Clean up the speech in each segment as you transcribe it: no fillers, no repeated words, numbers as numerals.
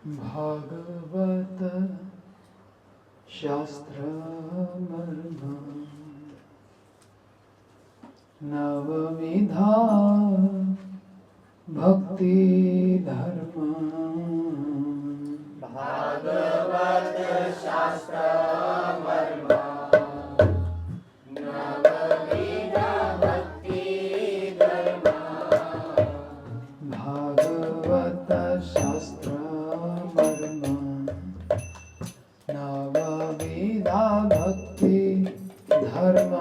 भागवत शास्त्रमर्म नवविधा भक्ति धर्म। भागवत शास्त्रमर्म नवविधा भक्ति धर्म। भागवत शास्त्रमर्म नवविधा भक्ति धर्म।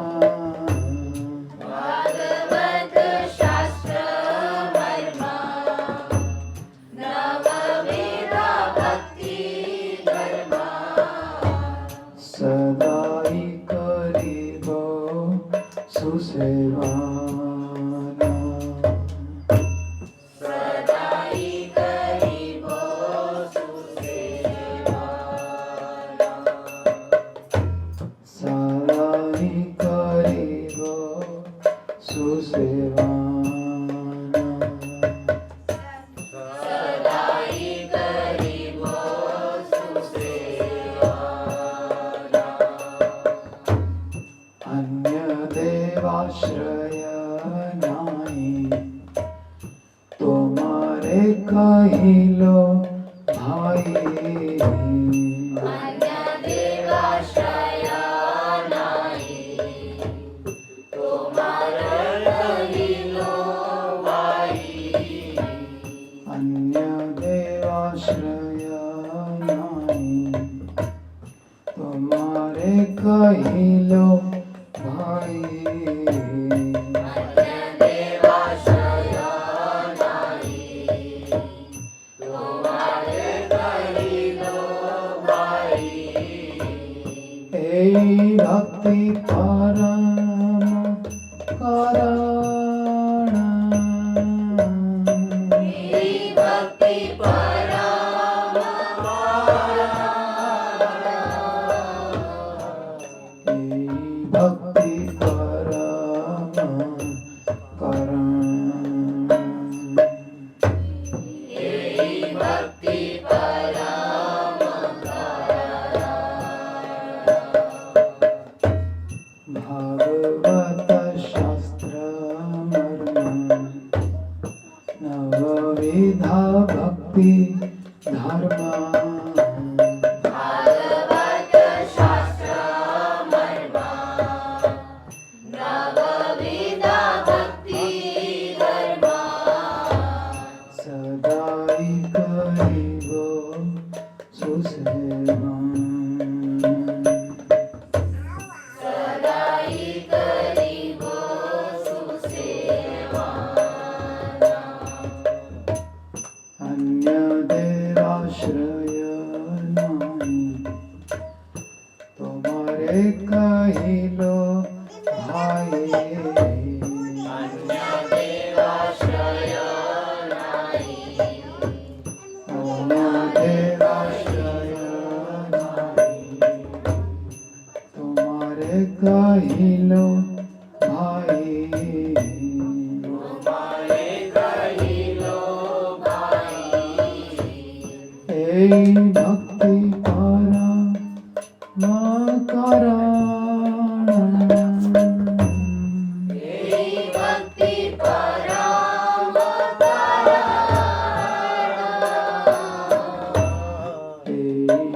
भागवत शास्त्रमर्म नवविधा भक्ति धर्म। सदाई करीबो सुसेवाना। सदाई करीबो सुसेवाना। सदाई करीबो सुसेवाना। सदाई करीबो सुसेवाना। अन्य देवाश्रय नाई तुम्हारे कहिलो भाई। अन्य देवाश्रय नाई तुम्हारे कहिलो भाई। अन्य देवाश्रय नाई तुम्हारे कहिलो भाई। अन्य देवाश्रय नाई तुम्हारे कहिलो भाई। ए भक्ति परम कारण। मेरी भक्ति परम ए भक्ति परम कारण। मेरी भक्ति परम भागवत शास्त्रमर्म नवविधा भक्ति धर्म। भागवत शास्त्रमर्म नवविधा भक्ति धर्म। सदाई करीबो सुसेवाना। सदाई करीबो सुसेवाना। अन्य देवाश्रय नाई तुम्हारे कहिलो भाई। अन्य देवाश्रय नाई अन्य देवाश्रय नाई तुम्हारे कहिलो भाई। तुम्हारे कहिलो भाई। ए भक्ति परम कारण। मेरी भक्ति परम कारण। ए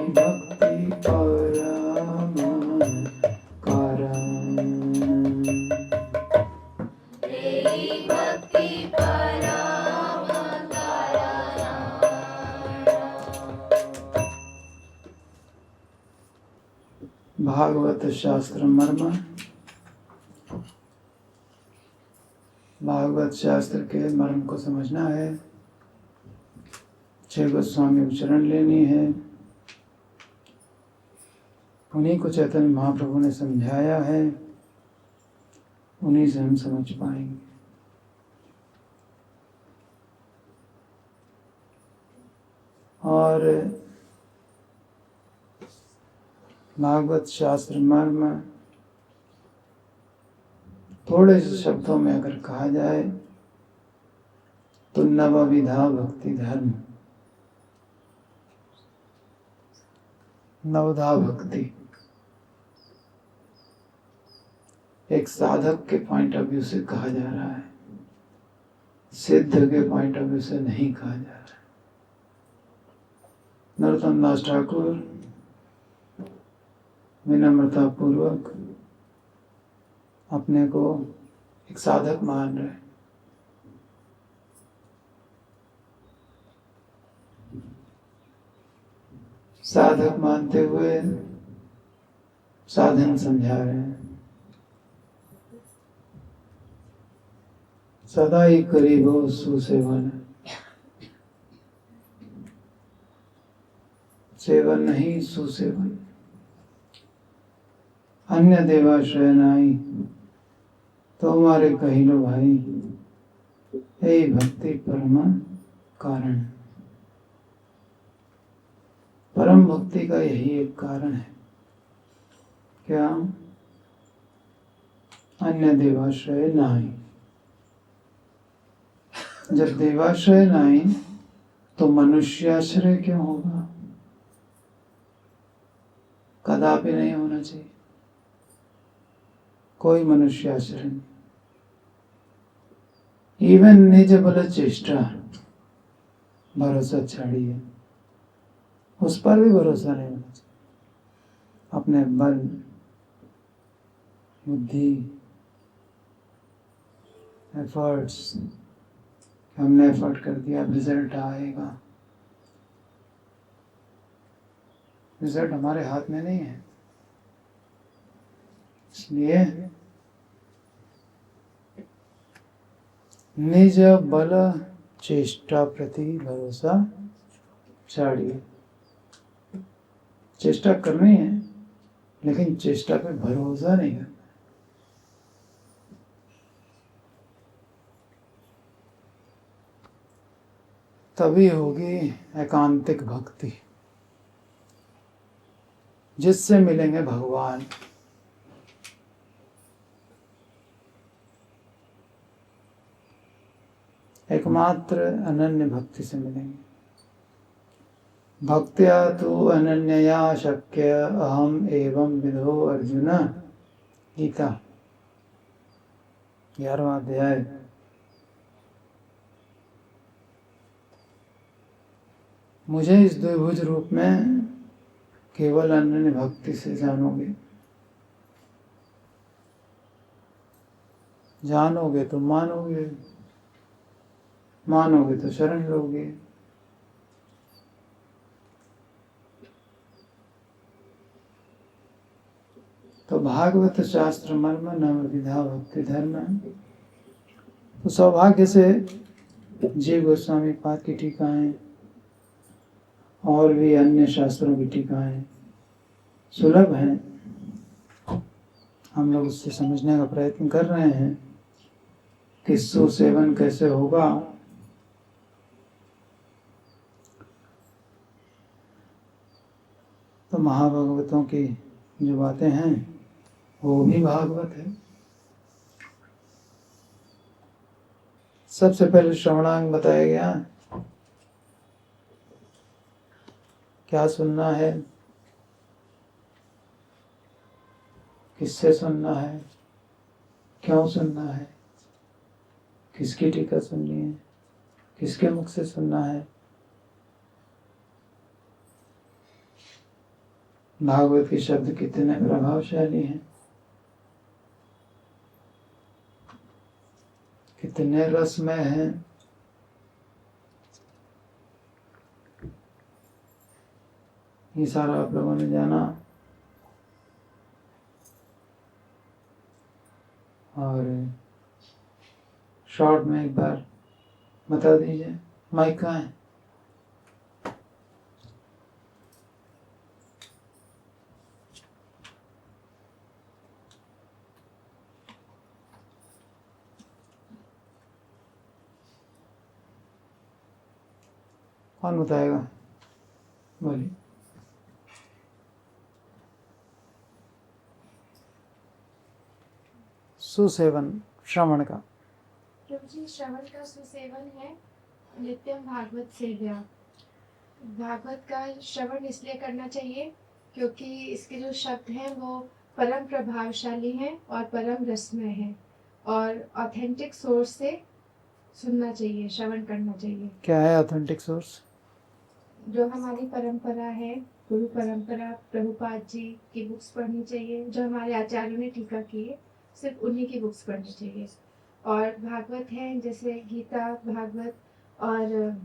भक्ति परम कारण। मेरी भक्ति परम कारण। भागवत शास्त्र मर्म। भागवत शास्त्र के मर्म को समझना है। 6 गोस्वामी उच्चारण लेनी है। उन्हीं को चैतन्य महाप्रभु ने समझाया है, उन्हीं से हम समझ पाएंगे। और भागवत शास्त्र मर्म थोड़े से शब्दों में अगर कहा जाए तो नवविधा भक्ति धर्म। नवधा भक्ति एक साधक के पॉइंट ऑफ व्यू से कहा जा रहा है, सिद्ध के पॉइंट ऑफ व्यू से नहीं कहा जा रहा है। नरोत्तम दास ठाकुर विनम्रता पूर्वक अपने को एक साधक मान रहे। साधक मानते हुए साधन समझा रहे हैं। सदा ही करीब हो सुसेवन, सेवन नहीं सुसेवन। अन्य देवाश्रय नाई तो हमारे कही लो भाई, यही भक्ति परम कारण। परम भक्ति का यही एक कारण है। क्या? अन्य देवाश्रय नाई। जब देवाश्रय नाई तो मनुष्याश्रय क्यों होगा? कदापि नहीं होना चाहिए। कोई मनुष्याश्रय नहीं। इवन निज बल चेष्टा भरोसा छाड़िए, उस पर भी भरोसा नहीं होना चाहिए। अपने बल बुद्धि एफर्ट्स, हमने एफर्ट कर दिया, रिजल्ट आएगा। रिजल्ट हमारे हाथ में नहीं है। इसलिए निज बल चेष्टा प्रति भरोसा छाड़िए। चेष्टा करनी है, लेकिन चेष्टा पे भरोसा नहीं करना। तभी होगी एकांतिक भक्ति, जिससे मिलेंगे भगवान। एकमात्र अनन्य भक्ति से मिलेंगे। भक्त्या तु अनन्यया शक्य अहम एवं विधो अर्जुन। गीता 11वां अध्याय। मुझे इस द्विभुज रूप में केवल अनन्य भक्ति से जानोगे। जानोगे तो मानोगे, मानोगे तो शरण लोगे। तो भागवत शास्त्र मर्म नव विधा भक्ति धर्म। तो सौभाग्य से जीव गोस्वामी पाद की टीकाएं और भी अन्य शास्त्रों की टीकाएं सुलभ हैं। हम लोग उससे समझने का प्रयत्न कर रहे हैं कि सुसेवन कैसे होगा। तो महाभागवतों की जो बातें हैं वो भी भागवत है। सबसे पहले श्रवणांग बताया गया। क्या सुनना है, किससे सुनना है, क्यों सुनना है, किसकी टीका सुननी है, किसके मुख से सुनना है। भागवत के शब्द कितने प्रभावशाली हैं, कितने रसमय हैं। ये सारा आप लोगों ने जाना। और शॉर्ट में एक बार बता दीजिए, माइक कहाँ है? कौन बताएगा? बोलिए। सुसेवन श्रवण का। प्रभु जी, श्रवण का सुसेवन है नित्यम भागवत सेव्या। भागवत का श्रवण इसलिए करना चाहिए क्योंकि इसके जो शब्द हैं वो परम प्रभावशाली हैं और परम रसमय हैं और ऑथेंटिक सोर्स से सुनना चाहिए, श्रवण करना चाहिए। क्या है ऑथेंटिक सोर्स? जो हमारी परंपरा है, गुरु परंपरा, प्रभुपाद जी की बुक्स पढ़नी चाहिए। जो हमारे आचार्यों ने टीका की है, सिर्फ उन्हीं की बुक्स पढ़नी चाहिए। और भागवत है, जैसे गीता, भागवत, और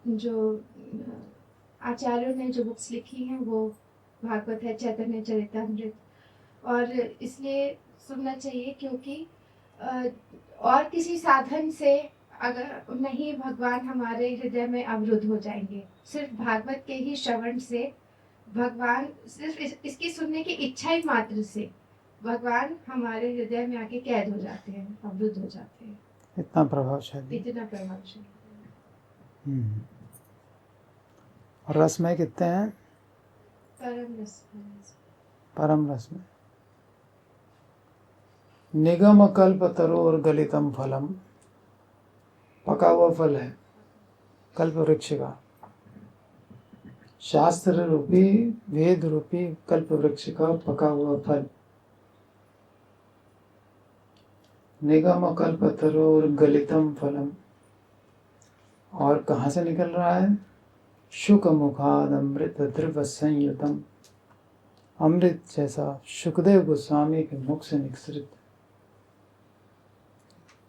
जो आचार्यों ने जो बुक्स लिखी हैं वो भागवत है, चैतन्य चरितामृत। और इसलिए सुनना चाहिए क्योंकि और किसी साधन से अगर नहीं, भगवान हमारे हृदय में अवरुद्ध हो जाएंगे। सिर्फ भागवत के ही श्रवण से भगवान, सिर्फ इसकी सुनने की इच्छा ही मात्र से भगवान हमारे हृदय में आके कैद हो जाते हैं, अवरुद्ध हो जाते हैं। इतना प्रभावशाली। इतना प्रभावशाली। और रसमय कितने हैं? परम रस। परम रसमय। निगम कल्प तरोर गलितम फलम, पका हुआ फल है कल्प वृक्ष का। शास्त्र रूपी, वेद रूपी कल्प वृक्ष का पका हुआ फल। निगम कल्प तरोर गलितम फलम, और कहाँ से निकल रहा है? शुक मुखाद अमृत द्रव संयुतम, अमृत जैसा सुखदेव गोस्वामी के मुख से निकसृत।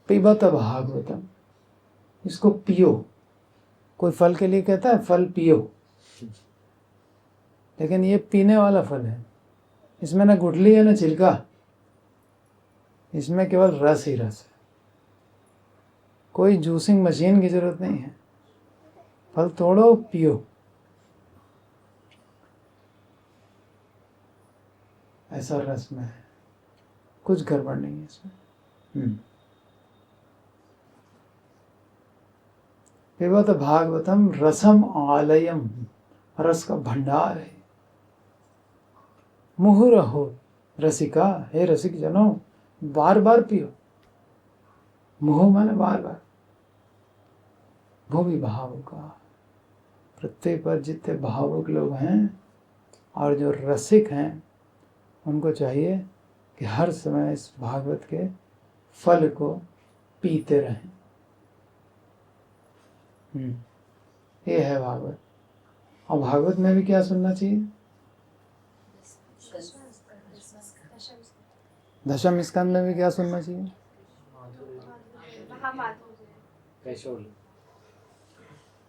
पिबत भागवतम, इसको पियो। कोई फल के लिए कहता है फल पियो, लेकिन ये पीने वाला फल है। इसमें ना गुठली है ना छिलका, इसमें केवल रस ही रस है। कोई जूसिंग मशीन की जरूरत नहीं है। फल तोड़ो, पियो। ऐसा रस में है, कुछ गड़बड़ नहीं है इसमें। पिबत भागवतम रसम आलयम, रस का भंडार है। मुहुरहो रसिका, हे रसिक जनों, बार बार पियो। मुहु माने बार बार। भूमि भाव का, पृथ्वी पर जितने भावुक लोग हैं और जो रसिक हैं, उनको चाहिए कि हर समय इस भागवत के फल को पीते रहें। ये है भागवत। और भागवत में भी क्या सुनना चाहिए? दशम स्कंद में भी क्या सुनना चाहिए?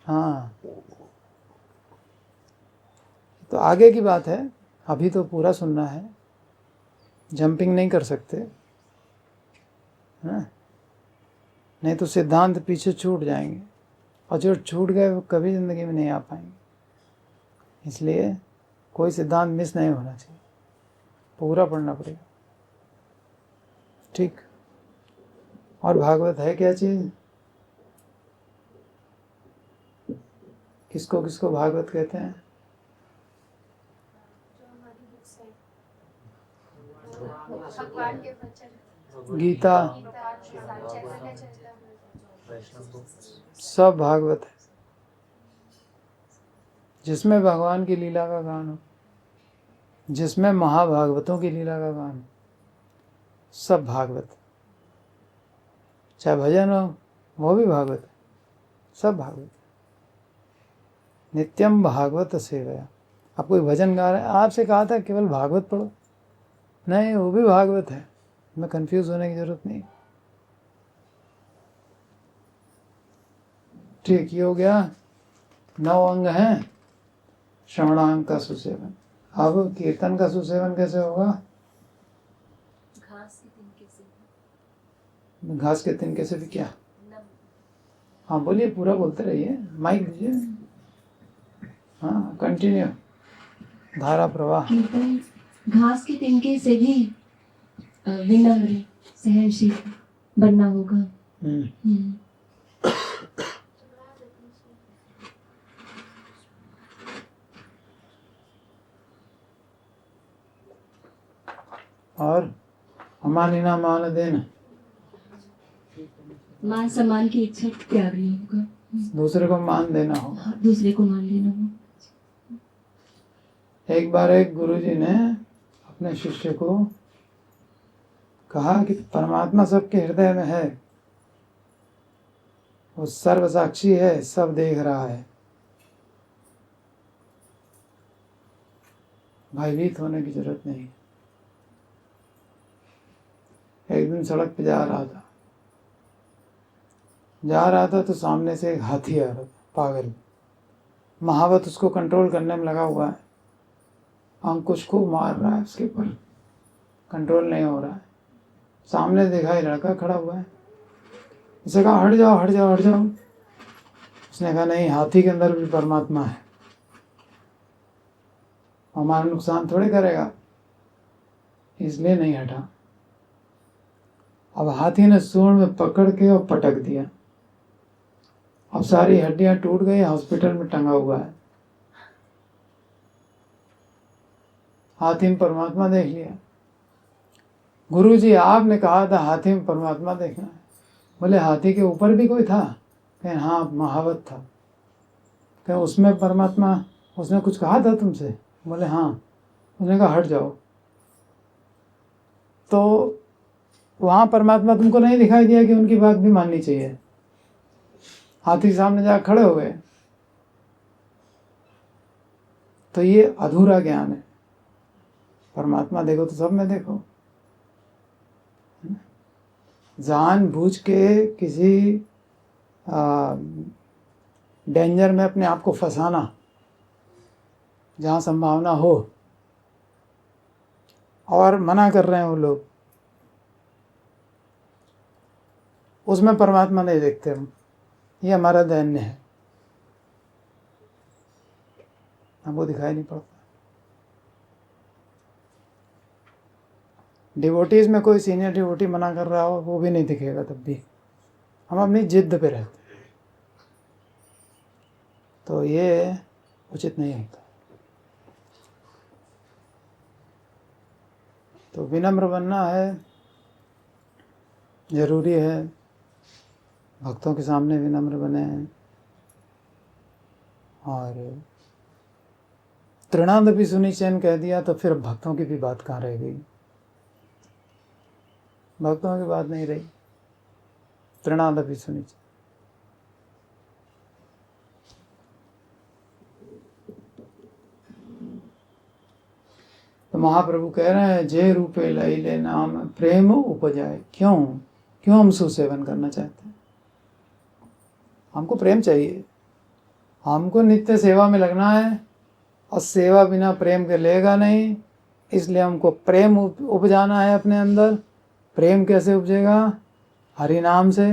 हाँ, तो आगे की बात है, अभी तो पूरा सुनना है, जंपिंग नहीं कर सकते, है ना? नहीं तो सिद्धांत पीछे छूट जाएंगे, और जो छूट गए वो कभी ज़िंदगी में नहीं आ पाएंगे। इसलिए कोई सिद्धांत मिस नहीं होना चाहिए, पूरा पढ़ना पड़ेगा। ठीक। और भागवत है क्या चीज़? किसको किसको भागवत कहते हैं? भगवान के वचन, गीता, सब भागवत है। जिसमें भगवान की लीला का गान हो, जिसमें महाभागवतों की लीला का गान हो, सब भागवत। चाहे भजन हो, वो भी भागवत है, सब भागवत। नित्यम भागवत सेवया। आप कोई भजन गा रहे हैं, आपसे कहा था केवल भागवत पढ़ो, नहीं वो भी भागवत है, में कंफ्यूज होने की जरूरत नहीं। ठीक, ये हो गया। 9 अंग हैं श्रवणांग का सुसेवन। अब कीर्तन का सुसेवन कैसे होगा? घास के तिनके से भी क्या? हाँ बोलिए, पूरा बोलते रहिए, माइक दीजिए। हाँ, कंटिन्यू। धारा प्रवाह। कीर्तन घास के तिनके से भी विनम्र, सहनशील बनना होगा। और अमानिना मान देना, मान सम्मान की इच्छा त्यागनी होगा। दूसरे को मान देना होगा। दूसरे को मान लेना होगा। एक बार एक गुरुजी ने अपने शिष्य को कहा कि परमात्मा सबके हृदय में है, वो सर्वसाक्षी है, सब देख रहा है, भयभीत होने की जरूरत नहीं। एक दिन सड़क पे जा रहा था तो सामने से एक हाथी आ रहा था, पागल। महावत उसको कंट्रोल करने में लगा हुआ है, अंकुश को मार रहा है, उसके ऊपर कंट्रोल नहीं हो रहा है। सामने देखा ही लड़का खड़ा हुआ है, उसे कहा हट जाओ हट जाओ हट जाओ। उसने कहा नहीं, हाथी के अंदर भी परमात्मा है, हमारा नुकसान थोड़े करेगा, इसलिए नहीं हटा। अब हाथी ने सूंड में पकड़ के और पटक दिया, अब सारी हड्डियां टूट गई, हॉस्पिटल में टंगा हुआ है। हाथी में परमात्मा देख लिया। गुरुजी आपने कहा था हाथी में परमात्मा देखना है। बोले हाथी के ऊपर भी कोई था? कहें हाँ, महावत था। कहें उसमें परमात्मा, उसने कुछ कहा था तुमसे? बोले हाँ। उसने कहा हट जाओ। तो वहाँ परमात्मा तुमको नहीं दिखाई दिया कि उनकी बात भी माननी चाहिए? हाथी के सामने जा खड़े हो गए। तो ये अधूरा ज्ञान है। परमात्मा देखो तो सब में देखो। जानबूझ के किसी डेंजर में अपने आप को फंसाना, जहाँ संभावना हो, और मना कर रहे हैं वो लोग, उसमें परमात्मा नहीं देखते हम। ये हमारा दैन्य है, हमको दिखाई नहीं पड़ता। डिवोटीज में कोई सीनियर डिवोटी मना कर रहा हो, वो भी नहीं दिखेगा तब भी। हम अपनी जिद पे रहते हैं, तो ये उचित नहीं होता। तो विनम्र बनना है, जरूरी है। भक्तों के सामने विनम्र बने हैं। और तृणादपि सुनिचैन कह दिया तो फिर भक्तों की भी बात कहाँ रह गई? भक्तों की बात नहीं रही। तृणादपि सुनिचैन। तो महाप्रभु कह रहे हैं जे रूपे लैले नाम प्रेम उपजाए। क्यों हम सुसेवन करना चाहते हैं? हमको प्रेम चाहिए, हमको नित्य सेवा में लगना है, और सेवा बिना प्रेम के लेगा नहीं। इसलिए हमको प्रेम उपजाना है अपने अंदर। प्रेम कैसे उपजेगा? हरिनाम से।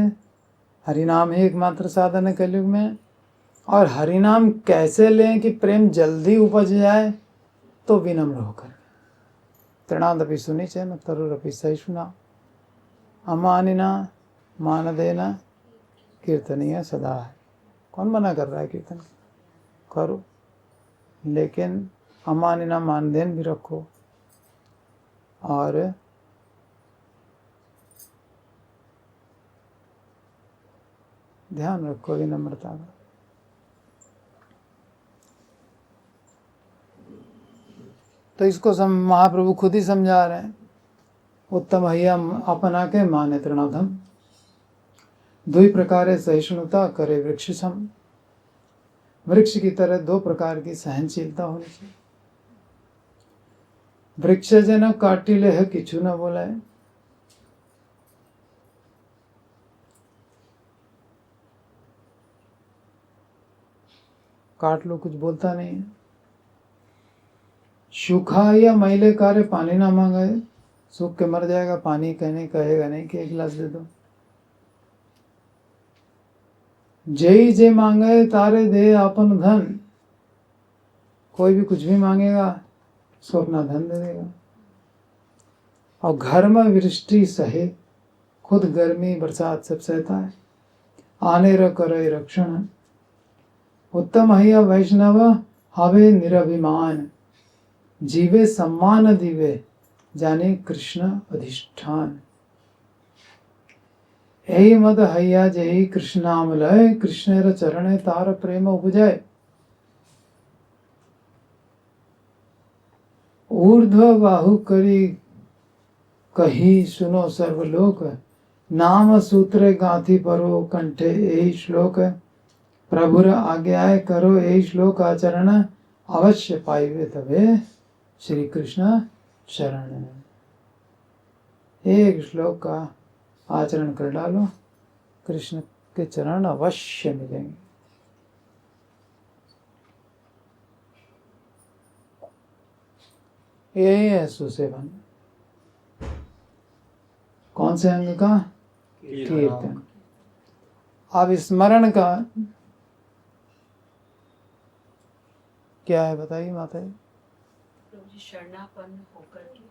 हरिनाम ही एकमात्र साधन है कलयुग में। और हरिनाम कैसे लें कि प्रेम जल्दी उपज जाए? तो विनम्र होकर। तृणादपि सुनिचैन तरुरपि सहिष्णुना अमानिना मान देना कीर्तनीय सदा है। कौन मना कर रहा है कीर्तन? करो, लेकिन अमानिना मानदेन भी रखो, और ध्यान रखो विनम्रता का। तो इसको महाप्रभु खुद ही समझा रहे हैं। उत्तम हैया अपना के माने तृणाधम, दुई प्रकारे सहिष्णुता करे वृक्ष सम। वृक्ष की तरह दो प्रकार की सहनशीलता होनी चाहिए। वृक्ष जन काटिले है किछु न बोलाए। काट लो, कुछ बोलता नहीं है। सूखा या मैले कार्य पानी ना मांगे, सूख के मर जाएगा, पानी कहने कहेगा नहीं कि एक गिलास दे दो। जय जे मांगे तारे दे अपन धन। कोई भी कुछ भी मांगेगा, उसको अपना धन दे देगा। और घर में वृष्टि सहे, खुद गर्मी बरसात सब सहता है। आने र करे रक्षण, उत्तम हैया वैष्णव हवे निरभिमान। जीवे सम्मान दीवे, जाने कृष्ण अधिष्ठान। यही मद हैया जय कृष्ण नाम लय, कृष्णेर चरणे तार प्रेम उपजय। ऊर्ध्व बाहु करी कही सुनो सर्वलोक, नाम सूत्र गांथी परो कंठे यही श्लोक, प्रभुर आज्ञाए करो यही श्लोक आचरण, अवश्य पाइबे तबे श्री कृष्ण शरण। एक श्लोक का आचरण कर डालो, कृष्ण के चरण अवश्य मिलेंगे। यही है सुसेवन। कौन से अंग का? कीर्तन। अब स्मरण का क्या है बताइए माता जी। प्रभु जी शरणापन्न होकर के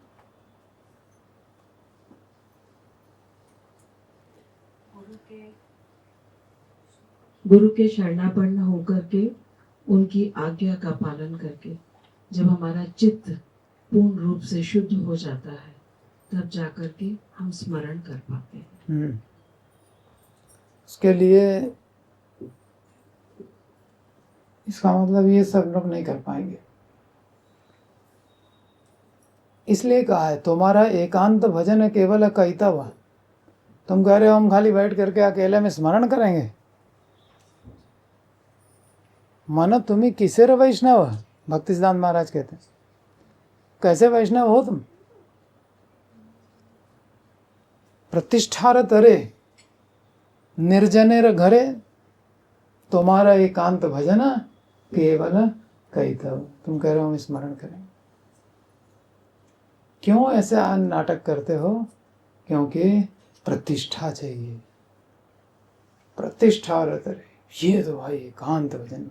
गुरु के शरणापन्न होकर के उनकी आज्ञा का पालन करके जब हमारा चित्त पूर्ण रूप से शुद्ध हो जाता है तब जाकर के हम स्मरण कर पाते हैं। उसके लिए इसका मतलब ये सब लोग नहीं कर पाएंगे। इसलिए कहा है तुम्हारा एकांत भजन है केवल कहता हुआ। तुम कह रहे हो हम खाली बैठ करके अकेले में स्मरण करेंगे। मन तुम्ही किसे रे वैष्णव, भक्ति सिद्धांत महाराज कहते हैं। कैसे वैष्णव हो तुम? प्रतिष्ठार तरे निर्जनेर घरे तुम्हारा एकांत भजन केवल कहता। तुम कह रहे हो हम स्मरण करेंगे। क्यों ऐसे नाटक करते हो? क्योंकि प्रतिष्ठा चाहिए। प्रतिष्ठा तरे ये तो भाई एकांत भजन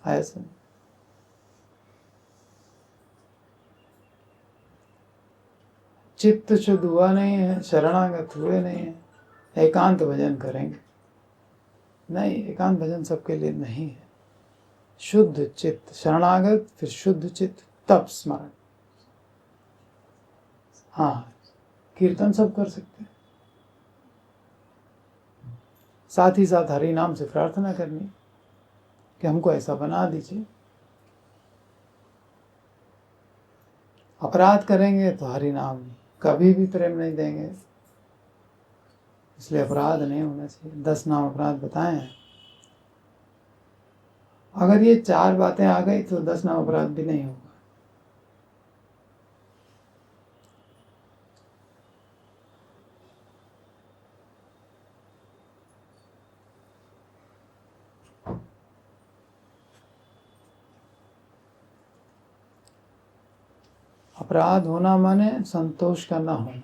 ऐसा। चित्त शुद्ध हुआ नहीं है, शरणागत हुए नहीं है, एकांत भजन करेंगे नहीं। एकांत भजन सबके लिए नहीं है। शुद्ध चित्त, शरणागत, फिर शुद्ध चित्त, तब स्मरण। हाँ, कीर्तन सब कर सकते हैं। साथ ही साथ हरि नाम से प्रार्थना करनी कि हमको ऐसा बना दीजिए। अपराध करेंगे तो हरि नाम कभी भी प्रेम नहीं देंगे, इसलिए अपराध नहीं होना चाहिए। 10 नाम अपराध बताए हैं। अगर ये 4 बातें आ गई तो 10 नाम अपराध भी नहीं होगा। अपराध होना माने संतोष का न होना।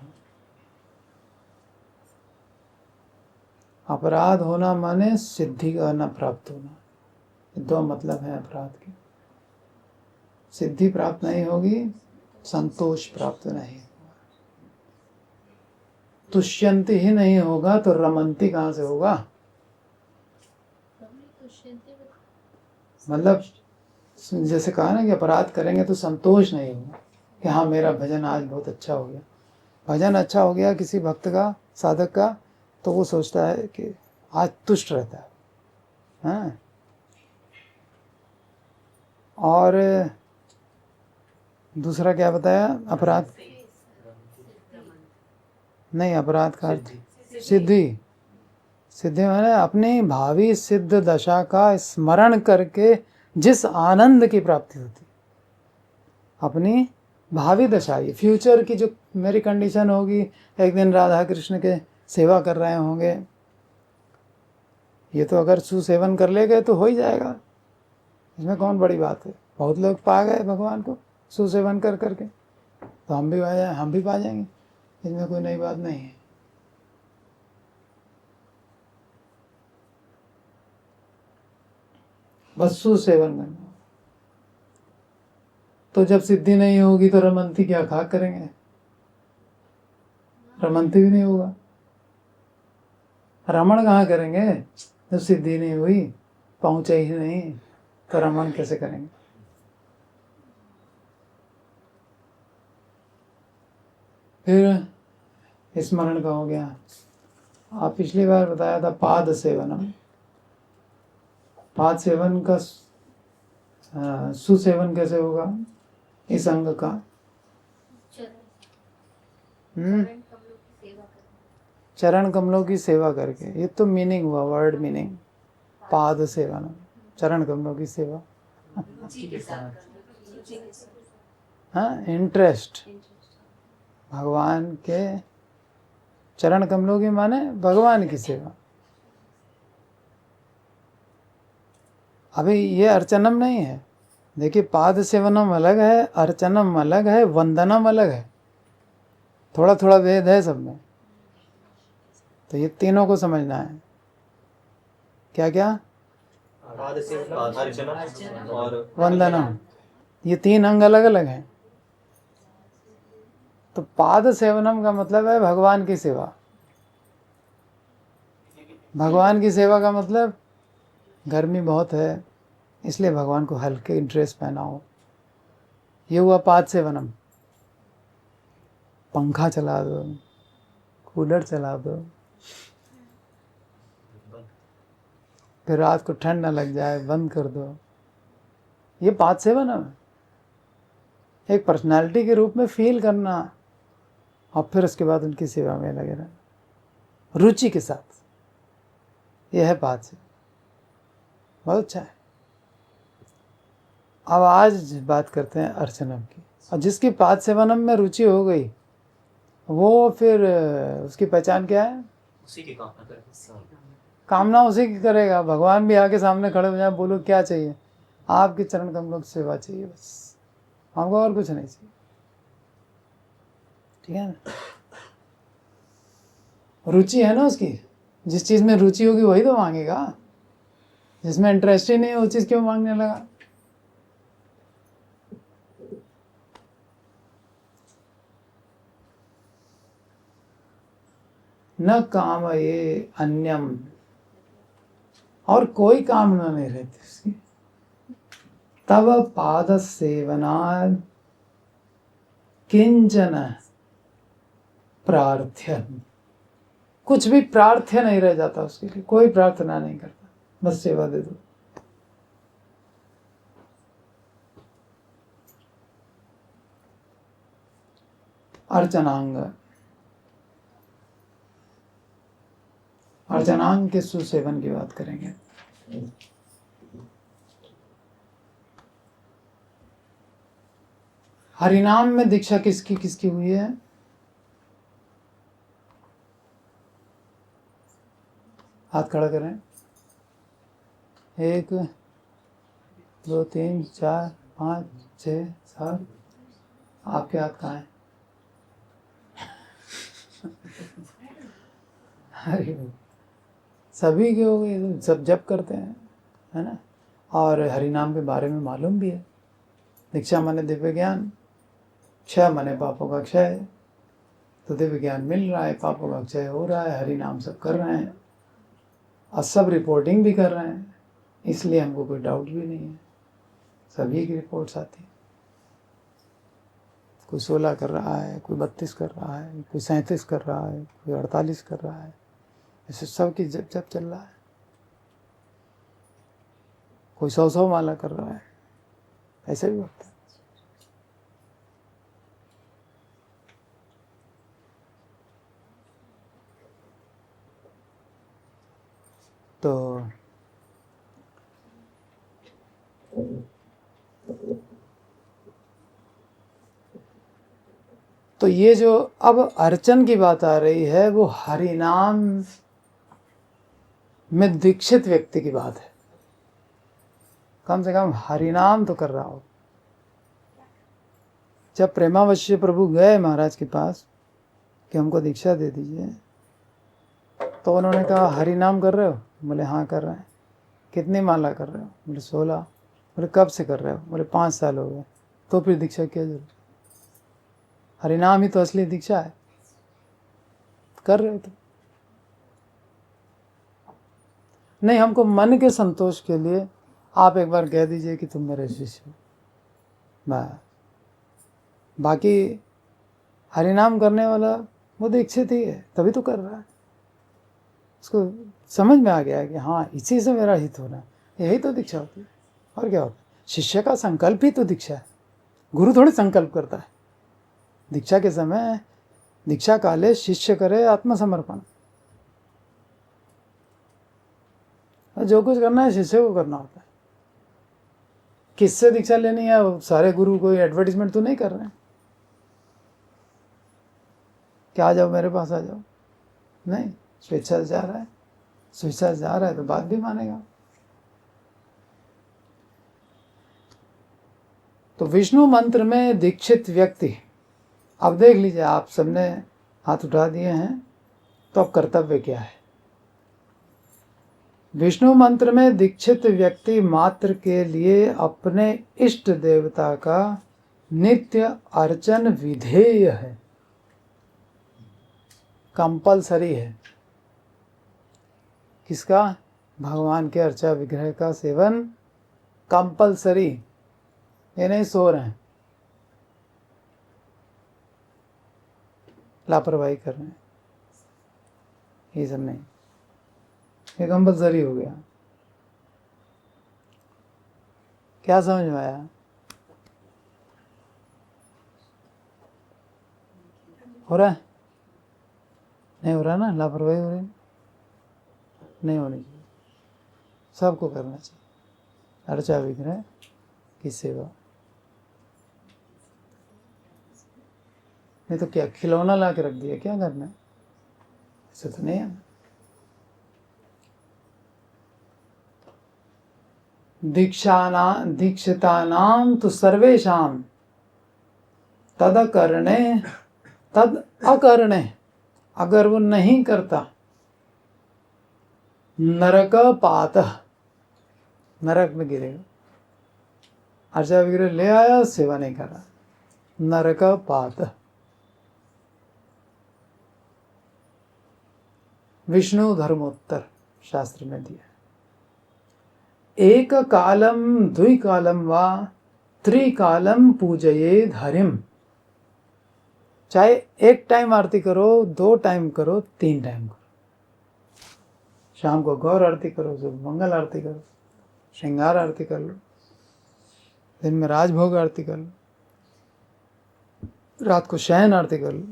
अपराध होना माने सिद्धि का न प्राप्त होना। 2 मतलब है अपराध के। सिद्धि प्राप्त नहीं होगी, संतोष प्राप्त नहीं होगा। तुष्यंति ही नहीं होगा तो रमंती कहाँ से होगा? मतलब जैसे कहा ना कि अपराध करेंगे तो संतोष नहीं होगा कि हाँ मेरा भजन आज बहुत अच्छा हो गया। भजन अच्छा हो गया किसी भक्त का, साधक का, तो वो सोचता है कि आज तुष्ट रहता है। हाँ, और दूसरा क्या बताया? अपराध नहीं, अपराध का अर्थ सिद्धि। सिद्धि माने अपनी भावी सिद्ध दशा का स्मरण करके जिस आनंद की प्राप्ति होती, अपनी भावी दशा, ये फ्यूचर की जो मेरी कंडीशन होगी, एक दिन राधा कृष्ण के सेवा कर रहे होंगे, ये तो अगर सुसेवन कर ले गए तो हो ही जाएगा। इसमें कौन बड़ी बात है? बहुत लोग पा गए भगवान को सुसेवन कर करके, तो हम भी पा जाएंगे। इसमें कोई नई बात नहीं है। बस सुसेवन करना। तो जब सिद्धि नहीं होगी तो रमंती क्या खाक करेंगे? रमंती भी नहीं होगा। रमण कहाँ करेंगे? जब सिद्धि नहीं हुई, पहुंचे ही नहीं, तो रमण कैसे करेंगे? फिर स्मरण का हो गया। आप पिछली बार बताया था पाद सेवन। पाद सेवन का सुसेवन कैसे होगा इस अंग का? चरण कमलों की सेवा करके। ये तो मीनिंग हुआ, वर्ड मीनिंग। पाद सेवन, चरण कमलों की सेवा। हाँ, इंटरेस्ट भगवान के चरण कमलों की माने भगवान की सेवा। अभी ये अर्चनम नहीं है। देखिए, पाद सेवनम अलग है, अर्चनम अलग है, वंदनम अलग है। थोड़ा थोड़ा भेद है सब में। तो ये तीनों को समझना है। क्या क्या? और वंदनम, ये तीन अंग अलग अलग हैं। तो पाद सेवनम का मतलब है भगवान की सेवा। भगवान की सेवा का मतलब गर्मी बहुत है इसलिए भगवान को हल्के ड्रेस पहनाओ। ये हुआ पाद सेवनम। पंखा चला दो, कूलर चला दो, फिर रात को ठंड ना लग जाए बंद कर दो। ये पाद सेवनम है। एक पर्सनालिटी के रूप में फील करना और फिर उसके बाद उनकी सेवा में लगे रहना रुचि के साथ। यह है पाद सेवन। बहुत अच्छा है। अब आज बात करते हैं अर्चनम की। और जिसकी पाद सेवनम में रुचि हो गई वो फिर उसकी पहचान क्या है? उसी की कामना करें। कामना उसी की करेगा। भगवान भी आके सामने खड़े हो जाए, बोलो क्या चाहिए? आपके चरण कमलों की सेवा चाहिए, बस, हमको और कुछ नहीं चाहिए। ठीक है ना? रुचि है ना उसकी। जिस चीज में रुचि होगी वही तो मांगेगा। जिसमें इंटरेस्ट ही नहीं है वो चीज क्यों मांगने लगा? न काम ये अन्यम, और कोई कामना नहीं रहती उसकी। तब पाद सेवनाद किंचन प्रार्थ्यन, कुछ भी प्रार्थ्य नहीं रह जाता उसके लिए। कोई प्रार्थना नहीं करता, बस सेवा दे दो। अर्चनांग, अर्चनांग के सुसेवन की बात करेंगे। हरिनाम में दीक्षा किसकी किसकी हुई है? हाथ खड़ा करें। 1 2 3 4 5 6 7। आपके हाथ कहाँ हैं? सभी के हो गए, सब जप करते हैं, है ना? और हरिनाम के बारे में मालूम भी है। दीक्षा माने दिव्य ज्ञान, क्षय माने पापों का क्षय। तो दिव्य ज्ञान मिल रहा है, पापों का क्षय हो रहा है, हरिनाम सब कर रहे हैं और सब रिपोर्टिंग भी कर रहे हैं। इसलिए हमको कोई डाउट भी नहीं है। सभी की रिपोर्ट्स आती हैं। कोई 16 कर रहा है, कोई 32 कर रहा है, कोई 37 कर रहा है, कोई 48 कर रहा है। ऐसे सब की जब जब चल रहा है। कोई 100 माला कर रहा है। ऐसे भी होता है। तो ये जो अब अर्चन की बात आ रही है वो हरिनाम में दीक्षित व्यक्ति की बात है। कम से कम हरिनाम तो कर रहा हो। जब प्रेमावश्य प्रभु गए महाराज के पास कि हमको दीक्षा दे दीजिए, तो उन्होंने कहा हरिनाम कर रहे हो? बोले हाँ कर रहे हैं। कितनी माला कर रहे हो? बोले 16। बोले कब से कर रहे हो? बोले 5 साल हो गए। तो फिर दीक्षा क्या जरूरत? हरिनाम ही तो असली दीक्षा है। कर रहे हो तो नहीं। हमको मन के संतोष के लिए आप एक बार कह दीजिए कि तुम मेरे शिष्य हो, बाकी हरिनाम करने वाला वो दीक्षित ही है, तभी तो कर रहा है। उसको समझ में आ गया है कि हाँ इसी से मेरा हित होना है। यही तो दीक्षा होती है। और क्या होता है? शिष्य का संकल्प ही तो दीक्षा है। गुरु थोड़ी संकल्प करता है। दीक्षा के समय, दीक्षा काले शिष्य करे आत्मसमर्पण। जो कुछ करना है शिष्य को करना होता है। किससे दीक्षा लेनी है, वो सारे गुरु कोई एडवर्टीजमेंट तो नहीं कर रहे हैं कि आ जाओ मेरे पास आ जाओ। नहीं, स्वेच्छा से जा रहा है, स्वेच्छा से जा रहा है तो बात भी मानेगा। तो विष्णु मंत्र में दीक्षित व्यक्ति, अब देख लीजिए, आप सबने हाथ उठा दिए हैं, तो अब कर्तव्य क्या है। विष्णु मंत्र में दीक्षित व्यक्ति मात्र के लिए अपने इष्ट देवता का नित्य अर्चन विधेय है, कंपलसरी है। किसका? भगवान के अर्चा विग्रह का सेवन कंपलसरी। ये नहीं सो रहे हैं, लापरवाही कर रहे हैं, ये सब नहीं, ये कंपलसरी हो गया। क्या समझ में आया? हो रहा है? नहीं हो रहा ना? लापरवाही हो रही है? नहीं होनी चाहिए, सबको करना चाहिए अर्चा विग्रह की सेवा। नहीं तो क्या खिलौना ला के रख दिया, क्या करना है? ऐसे तो नहीं है। दीक्षितानां तु सर्वेषां तद अकरणे, अगर वो नहीं करता, नरक पात, नरक में गिरेगा। अर्चा विग्रह ले आया, सेवा नहीं कर रहा, नरक पात। विष्णु धर्मोत्तर शास्त्र में दिया। एक कालम द्विकालम वा त्रिकालम पूजयेद हरिम। चाहे एक टाइम आरती करो, 2 टाइम करो, 3 टाइम करो। शाम को गौर आरती करो, सुबह मंगल आरती करो, श्रृंगार आरती कर लो, दिन में राजभोग आरती कर लो, रात को शयन आरती कर लो,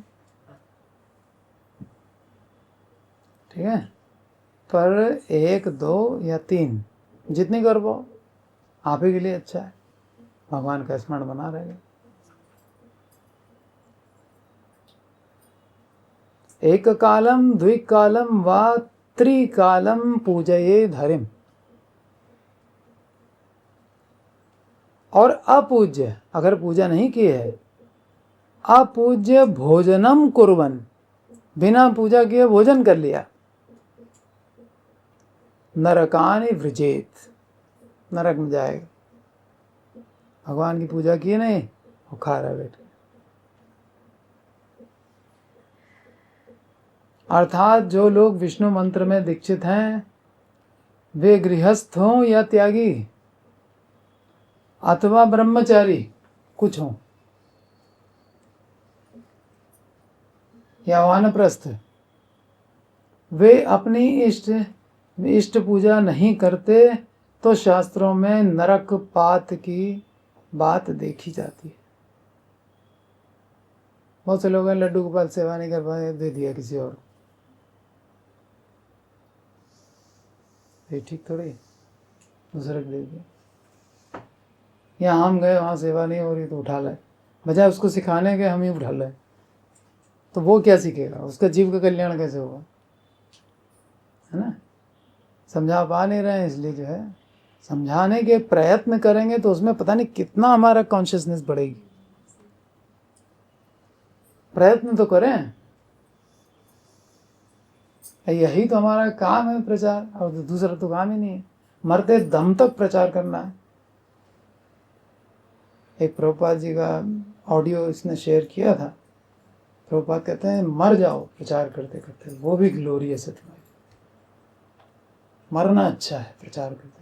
ठीक है। पर 1, 2 या 3 जितनी कर पाओ, आप ही के लिए अच्छा है, भगवान का स्मरण बना रहेगा। एक कालम द्विकालम वा त्रिकालम पूजयेद हरिम। और अपूज्य, अगर पूजा नहीं की है, अपूज्य भोजनम कुर्वन्, बिना पूजा किए भोजन कर लिया, नरकानि वृजेत, नरक में जाएगा। भगवान की पूजा की नहीं, वो खा रहा है बैठ के। अर्थात जो लोग विष्णु मंत्र में दीक्षित हैं, वे गृहस्थ हों या त्यागी अथवा ब्रह्मचारी कुछ हों या वानप्रस्थ, वे अपनी इष्ट पूजा नहीं करते तो शास्त्रों में नरक पात की बात देखी जाती है। बहुत से लोग हैं, लड्डू गोपाल सेवा नहीं कर पाए, दे दिया किसी और, ये ठीक थोड़ी, दूसरे को दे दिया। यहाँ हम गए, वहाँ सेवा नहीं हो रही तो उठा लाए, बजाय उसको सिखाने के हम ही उठा लाए, तो वो क्या सीखेगा? उसका जीव का कल्याण कैसे होगा? है ना? समझा पा नहीं रहे हैं, इसलिए जो है समझाने के प्रयत्न करेंगे तो उसमें पता नहीं कितना हमारा कॉन्शियसनेस बढ़ेगी। प्रयत्न तो करें, यही तो हमारा काम है, प्रचार, और दूसरा तो काम ही नहीं है। मरते दम तक प्रचार करना है। एक प्रभुपाद जी का ऑडियो इसने शेयर किया था। प्रभुपाद कहते हैं, मर जाओ प्रचार करते करते, वो भी ग्लोरियस है तुम्हारी। मरना अच्छा है प्रचार करते करते।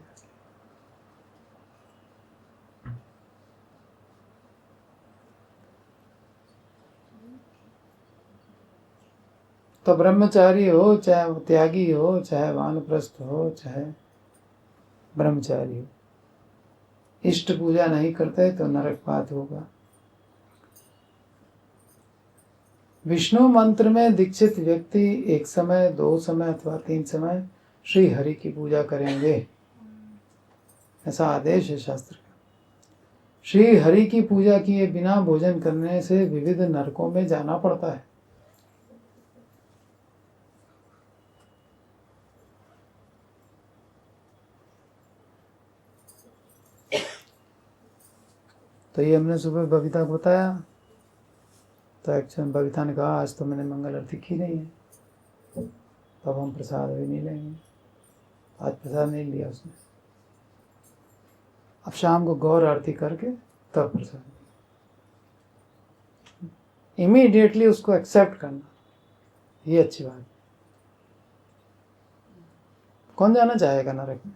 तो ब्रह्मचारी हो, चाहे त्यागी हो, चाहे वानप्रस्थ हो, चाहे ब्रह्मचारी हो, इष्ट पूजा नहीं करते तो नरकपात होगा। विष्णु मंत्र में दीक्षित व्यक्ति एक समय, 2 समय अथवा 3 समय श्री हरि की पूजा करेंगे, ऐसा आदेश है शास्त्र का। श्री हरि की पूजा किए बिना भोजन करने से विविध नरकों में जाना पड़ता है। तो ये हमने सुबह बबीता को बताया, तो एक्चुअली बबीता ने कहा आज तो मैंने मंगल आरती की नहीं है, तो अब हम प्रसाद भी नहीं लेंगे। आज प्रसाद नहीं लिया उसने, अब शाम को गौर आरती करके तब प्रसाद। इमीडिएटली उसको एक्सेप्ट करना, ये अच्छी बात है। कौन जाना चाहेगा नरक में?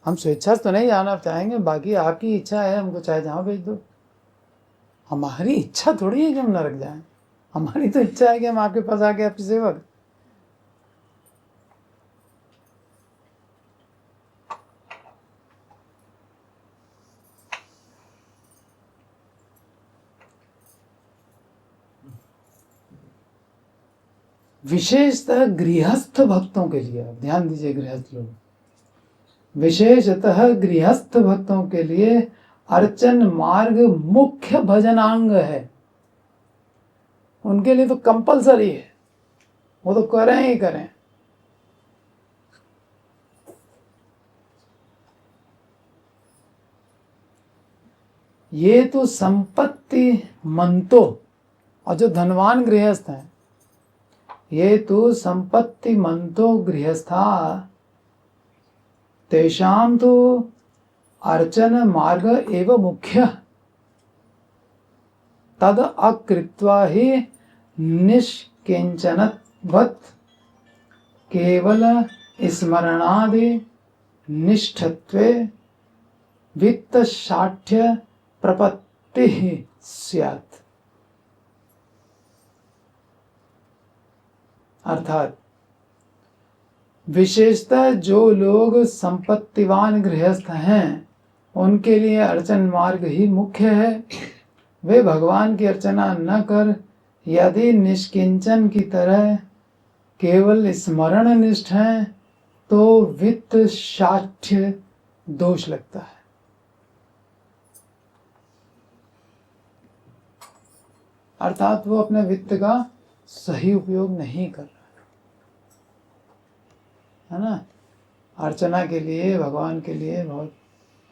हम स्वेच्छा से तो नहीं जाना चाहेंगे, बाकी आपकी इच्छा है, हमको चाहे जहाँ भेज दो। हमारी इच्छा थोड़ी है कि हम नरक जाएं, हमारी तो इच्छा है कि हम आपके पास आके आपकी सेवा करें। विशेषतः गृहस्थ भक्तों के लिए, ध्यान दीजिए गृहस्थ लोग, विशेषतः गृहस्थ भक्तों के लिए अर्चन मार्ग मुख्य भजनांग है। उनके लिए तो कंपलसरी है, वो तो करें ही करें। ये तो संपत्ति मंतो, और जो धनवान गृहस्थ हैं, ये तो संपत्ति मंतो गृहस्था तेषां तो अर्चन मार्ग एव मुख्य तद अकृत्वा ही निष्किंचनवत् केवल स्मरणादि निष्ठत्वे वित्त शाठ्य प्रपत्ति स्यात्। अर्थात विशेषतः जो लोग संपत्तिवान गृहस्थ हैं, उनके लिए अर्चन मार्ग ही मुख्य है। वे भगवान की अर्चना न कर यदि निष्किंचन की तरह केवल स्मरण निष्ठ हैं तो वित्त शाठ्य दोष लगता है। अर्थात वो अपने वित्त का सही उपयोग नहीं कर रहा है ना। अर्चना के लिए, भगवान के लिए बहुत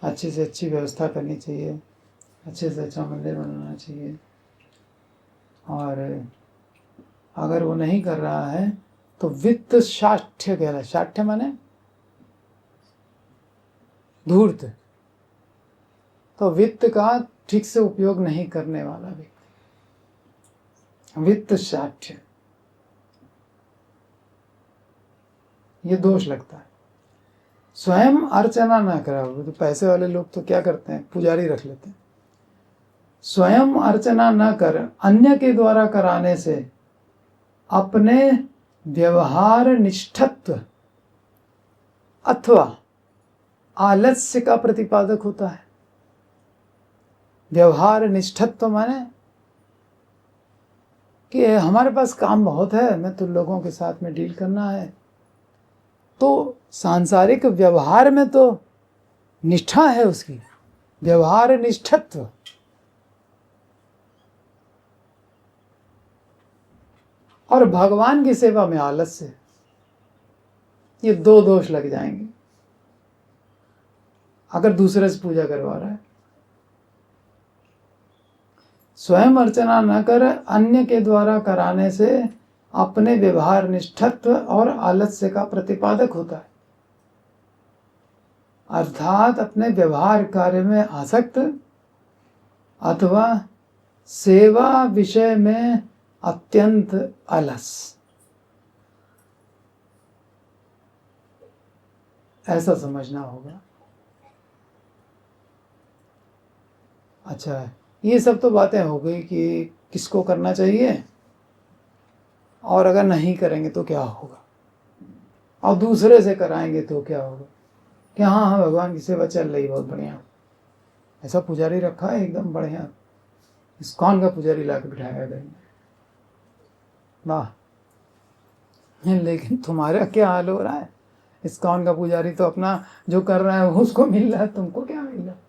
अच्छी से अच्छी व्यवस्था करनी चाहिए, अच्छे से अच्छा मंदिर बनाना चाहिए, और अगर वो नहीं कर रहा है तो वित्त शाठ्य कह रहा है। शाठ्य माने धूर्त, तो वित्त का ठीक से उपयोग नहीं करने वाला व्यक्ति, वित्त शाठ्य, ये दोष लगता है। स्वयं अर्चना ना करा, तो पैसे वाले लोग तो क्या करते हैं, पुजारी रख लेते हैं। स्वयं अर्चना न कर अन्य के द्वारा कराने से अपने व्यवहार निष्ठत्व अथवा आलस्य का प्रतिपादक होता है। व्यवहार निष्ठत्व माने कि हमारे पास काम बहुत है, मैं तो लोगों के साथ में डील करना है, तो सांसारिक व्यवहार में तो निष्ठा है उसकी, व्यवहार निष्ठत्व। और भगवान की सेवा में आलस्य, ये दो दोष लग जाएंगे अगर दूसरे से पूजा करवा रहा है। स्वयं अर्चना न कर अन्य के द्वारा कराने से अपने व्यवहार निष्ठत्व और आलस्य का प्रतिपादक होता है। अर्थात अपने व्यवहार कार्य में आसक्त अथवा सेवा विषय में अत्यंत अलस, ऐसा समझना होगा। अच्छा, ये सब तो बातें हो गई कि किसको करना चाहिए और अगर नहीं करेंगे तो क्या होगा, और दूसरे से कराएंगे तो क्या होगा। कि हाँ भगवान की सेवा चल रही, बहुत बढ़िया, ऐसा पुजारी रखा है एकदम बढ़िया, इस्कॉन का पुजारी ला के बिठाया गया। वाह, लेकिन तुम्हारा क्या हाल हो रहा है? इस्कॉन का पुजारी तो अपना जो कर रहा है उसको मिल रहा है, तुमको क्या मिल रहा है?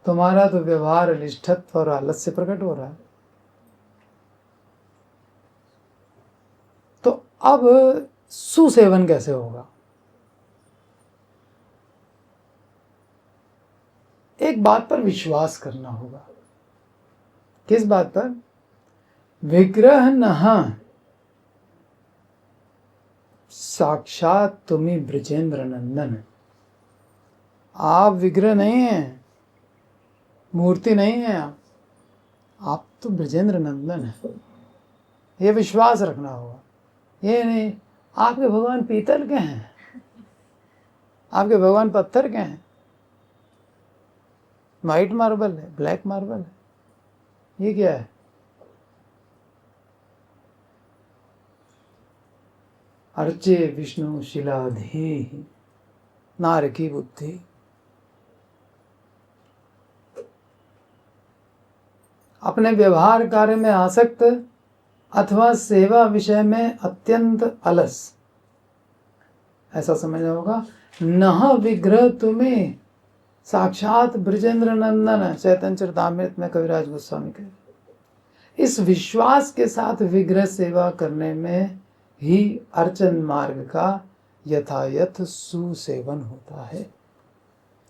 तुम्हारा तो व्यवहार निष्ठत्व और आलस्य प्रकट हो रहा है। तो अब सुसेवन कैसे होगा? एक बात पर विश्वास करना होगा। किस बात पर? विग्रह नह साक्षात तुम्ही ब्रजेंद्र नंदन। आप विग्रह नहीं हैं, मूर्ति नहीं है, आप तो ब्रजेंद्र नंदन है। ये विश्वास रखना होगा। ये नहीं आपके भगवान पीतल के हैं, आपके भगवान पत्थर के हैं, वाइट मार्बल है, ब्लैक मार्बल है, ये क्या है? अर्चे विष्णु शिलाधि नार की बुद्धि। अपने व्यवहार कार्य में आसक्त अथवा सेवा विषय में अत्यंत अलस, ऐसा समझना होगा। नह विग्रह तुम्हें साक्षात ब्रजेंद्र नंदन, चैतन्य चरितामृत में कविराज गोस्वामी कहे। इस विश्वास के साथ विग्रह सेवा करने में ही अर्चन मार्ग का यथायथ सुसेवन होता है।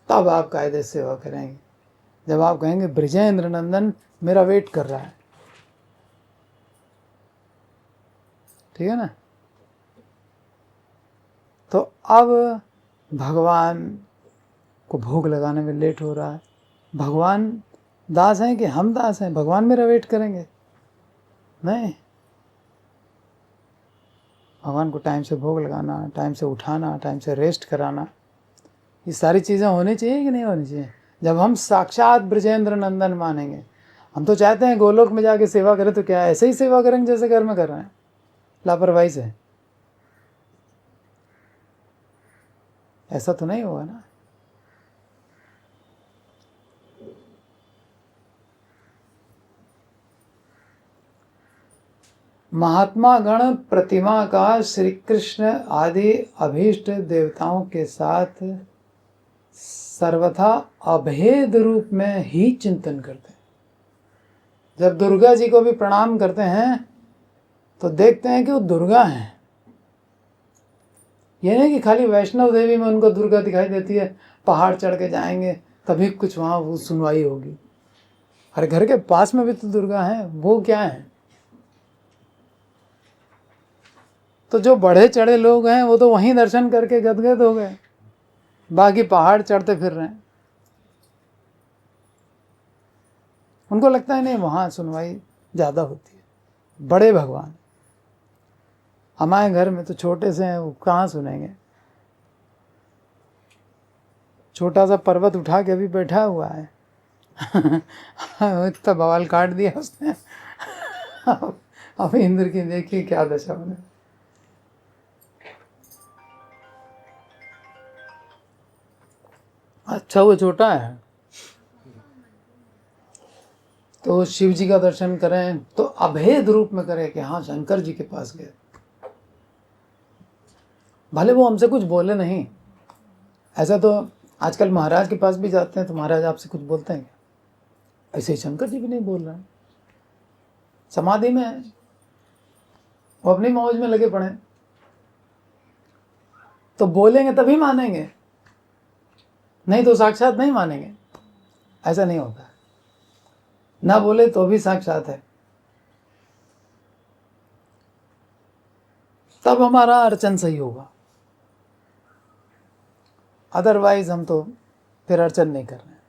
तब आप कायदे सेवा करेंगे। जब आप कहेंगे ब्रजेंद्र नंदन मेरा वेट कर रहा है, ठीक है ना? तो अब भगवान को भोग लगाने में लेट हो रहा है। भगवान दास हैं कि हम दास हैं? भगवान मेरा वेट करेंगे? नहीं, भगवान को टाइम से भोग लगाना, टाइम से उठाना, टाइम से रेस्ट कराना, ये सारी चीज़ें होनी चाहिए कि नहीं होनी चाहिए? जब हम साक्षात ब्रजेंद्र नंदन मानेंगे, हम तो चाहते हैं गोलोक में जाके सेवा करें, तो क्या ऐसे ही सेवा करेंगे जैसे घर में कर रहे हैं? लापरवाही से ऐसा तो नहीं होगा ना। महात्मा गण प्रतिमा का श्री कृष्ण आदि अभीष्ट देवताओं के साथ सर्वथा अभेद रूप में ही चिंतन करते हैं। जब दुर्गा जी को भी प्रणाम करते हैं तो देखते हैं कि वो दुर्गा हैं। ये नहीं कि खाली वैष्णव देवी में उनको दुर्गा दिखाई देती है, पहाड़ चढ़ के जाएंगे तभी कुछ वहाँ वो सुनवाई होगी। हर घर के पास में भी तो दुर्गा है, वो क्या है? तो जो बढ़े चढ़े लोग हैं वो तो वहीं दर्शन करके गदगद हो गए, बाकी पहाड़ चढ़ते फिर रहे हैं। उनको लगता है नहीं वहाँ सुनवाई ज़्यादा होती है। बड़े भगवान, हमारे घर में तो छोटे से हैं, वो कहाँ सुनेंगे? छोटा सा पर्वत उठा के अभी बैठा हुआ है इतना बवाल काट दिया उसने अब इंद्र की देखिए क्या दशा बने। अच्छा वो छोटा है तो शिव जी का दर्शन करें तो अभेद रूप में करें कि हाँ शंकर जी के पास गए। भले वो हमसे कुछ बोले नहीं, ऐसा तो आजकल महाराज के पास भी जाते हैं तो महाराज आपसे कुछ बोलते हैं क्या? ऐसे ही शंकर जी भी नहीं बोल रहे हैं, समाधि में है, वो अपनी मौज में लगे पड़े। तो बोलेंगे तभी मानेंगे, नहीं तो साक्षात नहीं मानेंगे। ऐसा नहीं होता, ना बोले तो भी साक्षात है। तब हमारा अर्चन सही होगा, अदरवाइज हम तो फिर अर्चन नहीं कर रहे हैं।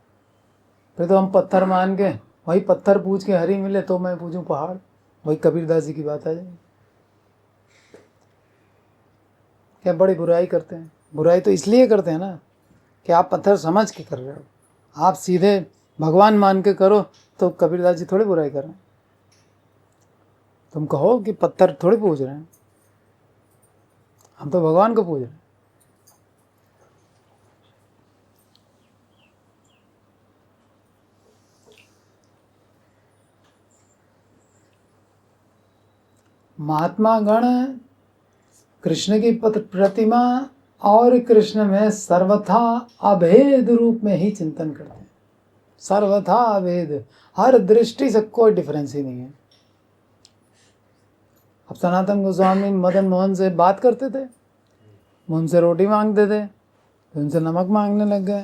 फिर तो हम पत्थर मान के वही पत्थर पूछ के हरी मिले तो मैं पूछूं पहाड़, वही कबीरदास जी की बात आ जाएगी। क्या बड़ी बुराई करते हैं? बुराई तो इसलिए करते हैं ना कि आप पत्थर समझ के कर रहे हो। आप सीधे भगवान मान के करो तो कबीरदास जी थोड़ी बुराई कर रहे हैं। तुम कहो कि पत्थर थोड़ी पूज रहे हैं, हम तो भगवान को पूज रहे हैं। महात्मा गण कृष्ण की प्रतिमा और कृष्ण में सर्वथा अभेद रूप में ही चिंतन करते हैं। सर्वथा अभेद, हर दृष्टि से कोई डिफरेंस ही नहीं है। अब सनातन गोस्वामी मदन मोहन से बात करते थे, वो उनसे रोटी मांगते थे, तो उनसे नमक मांगने लग गए,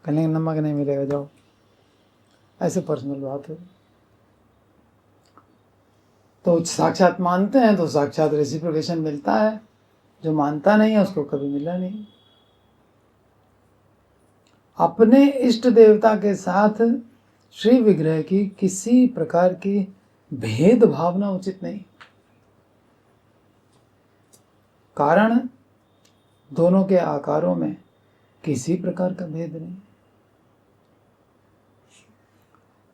कहने नमक नहीं मिलेगा जाओ। ऐसे पर्सनल बात है। तो साक्षात मानते हैं तो साक्षात रेसिप्रोकेशन मिलता है, जो मानता नहीं है उसको कभी मिला नहीं। अपने इष्ट देवता के साथ श्री विग्रह की किसी प्रकार की भेद भावना उचित नहीं। कारण दोनों के आकारों में किसी प्रकार का भेद नहीं।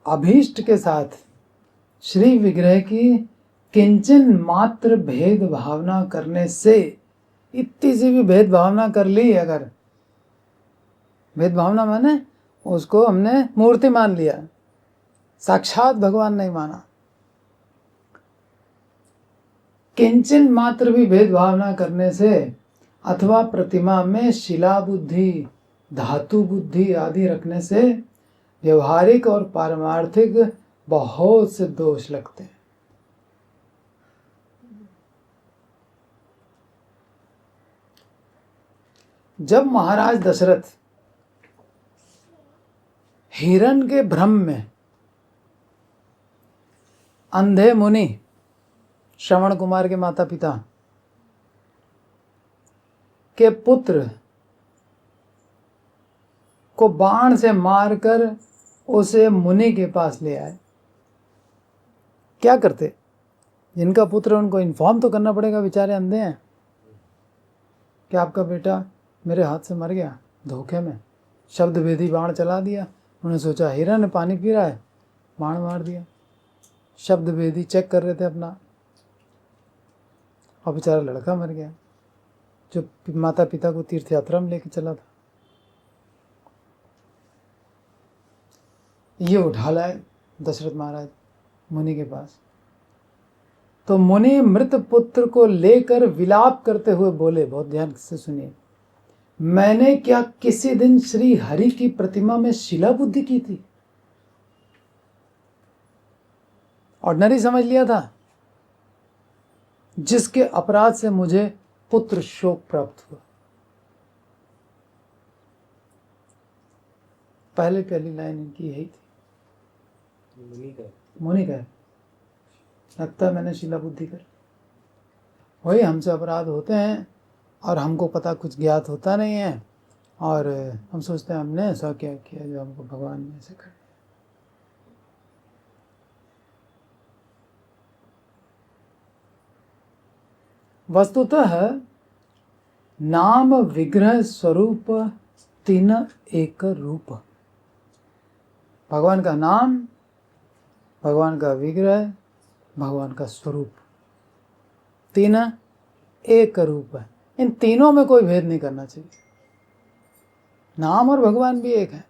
अभीष्ट के साथ श्री विग्रह की किंचन मात्र भेद भावना करने से, इतनी सी भी भेद भावना कर ली, अगर भेद भावना माने उसको हमने मूर्ति मान लिया, साक्षात भगवान नहीं माना। किंचन मात्र भी भेद भावना करने से अथवा प्रतिमा में शिला बुद्धि, धातु बुद्धि आदि रखने से व्यवहारिक और पारमार्थिक बहुत से दोष लगते हैं। जब महाराज दशरथ हिरण के भ्रम में अंधे मुनि श्रवण कुमार के माता पिता के पुत्र को बाण से मारकर उसे मुनि के पास ले आए, क्या करते? जिनका पुत्र उनको इन्फॉर्म तो करना पड़ेगा, बेचारे अंधे हैं। क्या आपका बेटा मेरे हाथ से मर गया, धोखे में शब्द भेदी बाण चला दिया। उन्होंने सोचा हिरण पानी पी रहा है, बाण मार दिया। शब्द भेदी चेक कर रहे थे अपना, और बेचारा लड़का मर गया जो माता पिता को तीर्थ यात्रा में लेके चला था। ये उठा लाए दशरथ महाराज मुनि के पास। तो मुनि मृत पुत्र को लेकर विलाप करते हुए बोले, बहुत ध्यान से सुनिए, मैंने क्या किसी दिन श्री हरि की प्रतिमा में शिला बुद्धि की थी? ऑर्डिनरी समझ लिया था, जिसके अपराध से मुझे पुत्र शोक प्राप्त हुआ। पहली लाइन इनकी यही थी। मुनि का लगता है मैंने शिला बुद्धि कर, वही हमसे अपराध होते हैं और हमको पता कुछ ज्ञात होता नहीं है, और हम सोचते हैं हमने ऐसा क्या किया जो हमको भगवान ने ऐसे कर दिया। वस्तुतः नाम विग्रह स्वरूप तीन एक रूप। भगवान का नाम, भगवान का विग्रह, भगवान का स्वरूप, तीन एक रूप है। इन तीनों में कोई भेद नहीं करना चाहिए। नाम और भगवान भी एक है,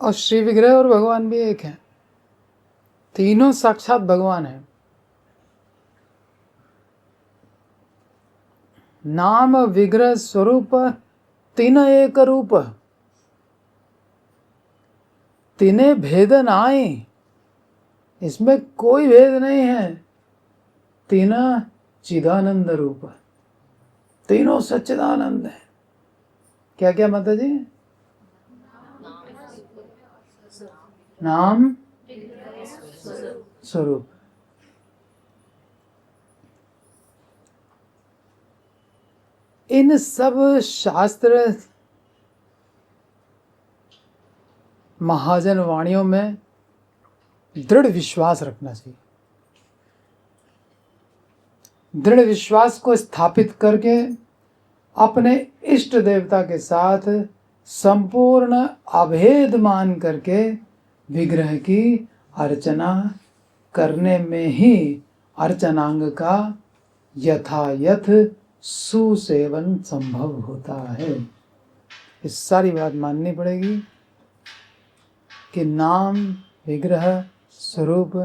और श्री विग्रह और भगवान भी एक है। तीनों साक्षात भगवान है। नाम विग्रह स्वरूप तीन एक रूप, तीने भेद नाई, इसमें कोई भेद नहीं है। तीन चिदानंद रूप, तीनों सच्चिदानंद है। क्या क्या माता जी? नाम स्वरूप। इन सब शास्त्र महाजन वाणियों में दृढ़ विश्वास रखना चाहिए। दृढ़ विश्वास को स्थापित करके अपने इष्ट देवता के साथ संपूर्ण अभेद मान करके विग्रह की अर्चना करने में ही अर्चनांग का यथायथ सुसेवन संभव होता है। इस सारी बात माननी पड़ेगी कि नाम, विग्रह, स्वरूप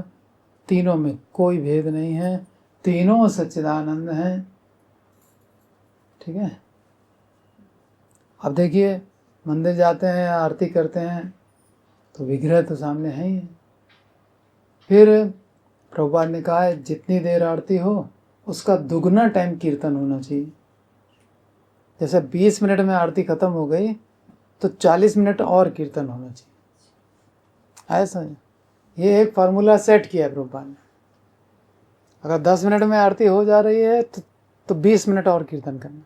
तीनों में कोई भेद नहीं है, तीनों सच्चिदानंद हैं। ठीक है। अब देखिए, मंदिर जाते हैं, आरती करते हैं, तो विग्रह तो सामने है ही है। फिर प्रभुपाद ने कहा है जितनी देर आरती हो उसका दुगना टाइम कीर्तन होना चाहिए। जैसे 20 मिनट में आरती खत्म हो गई तो 40 मिनट और कीर्तन होना चाहिए। ऐसा ये एक फार्मूला सेट किया है प्रभुपाद ने। अगर 10 मिनट में आरती हो जा रही है तो 20 मिनट और कीर्तन करना,